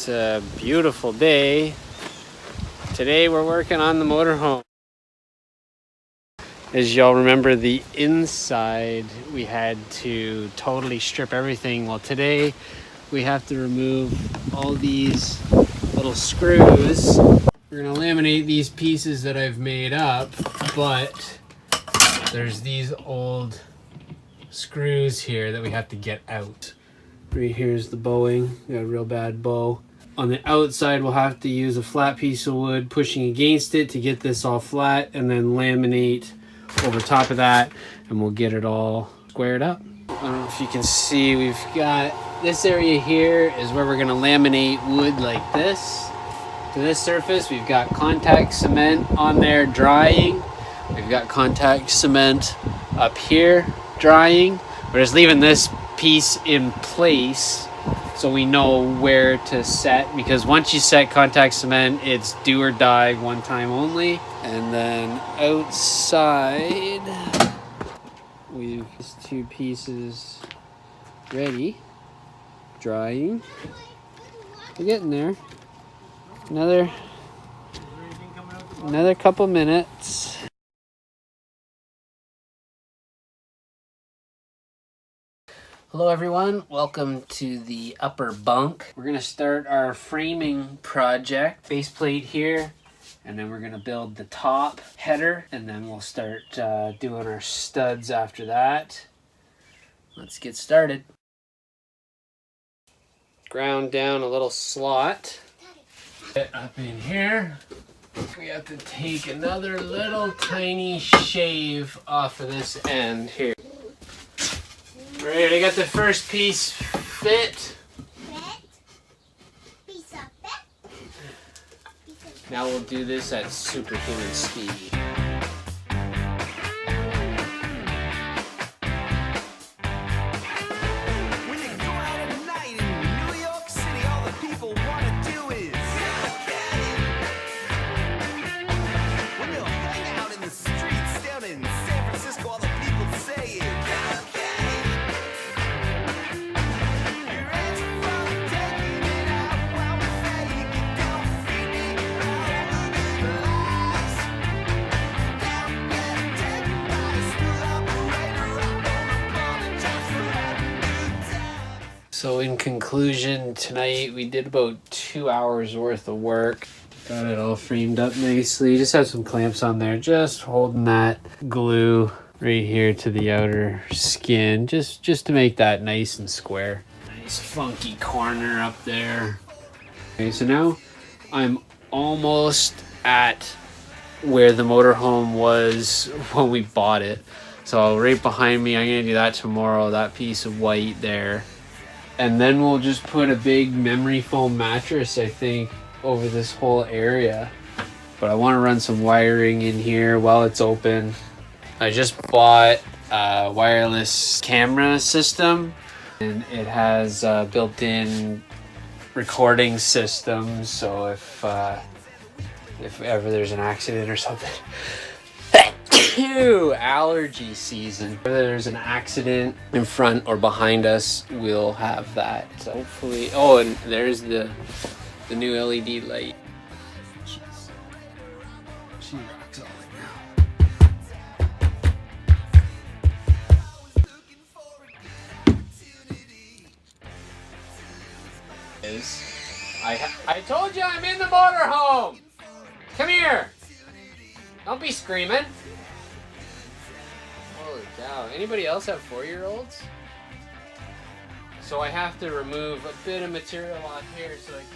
It's a beautiful day. Today we're working on the motorhome. As y'all remember, the inside we had to totally strip everything. Well, today we have to remove all these little screws. We're gonna laminate these pieces that I've made up, but there's these old screws here that we have to get out. Right here's the bowing. Got a real bad bow. On the outside, we'll have to use a flat piece of wood pushing against it to get this all flat, and then laminate over top of that, and we'll get it all squared up. I don't know if you can see, we've got this area here is where we're gonna laminate wood like this to this surface. We've got contact cement on there drying. We've got contact cement up here drying. We're just leaving this piece in place so we know where to set, because once you set contact cement, it's do or die, one time only. And then outside, we've these two pieces ready, drying. We're getting there. Another couple minutes. Hello everyone, welcome to the upper bunk. We're gonna start our framing project. Base plate here, and then we're gonna build the top header, and then we'll start doing our studs after that. Let's get started. Ground down a little slot. Get up in here. We have to take another little tiny shave off of this end here. Right, I got the first piece fit. Now we'll do this at superhuman speed. When you go out at night in New York City, all the people want to do is when you hang out in the streets down in San Francisco, all the people say is So in conclusion, tonight we did about 2 hours worth of work. Got it all framed up nicely. Just have some clamps on there, just holding that glue right here to the outer skin, just to make that nice and square. Nice funky corner up there. Okay, so now I'm almost at where the motorhome was when we bought it. So right behind me, I'm gonna do that tomorrow, that piece of white there. And then we'll just put a big memory foam mattress, I think, over this whole area. But I want to run some wiring in here while it's open. I just bought a wireless camera system, and it has a built-in recording system. So if ever there's an accident or something, allergy season, whether there's an accident in front or behind us, we'll have that. So hopefully, oh, and there's the new LED light. She rocks all right now. I told you I'm in the motorhome. Come here. Don't be screaming. Holy cow. Anybody else have 4-year-olds? So I have to remove a bit of material on here so I can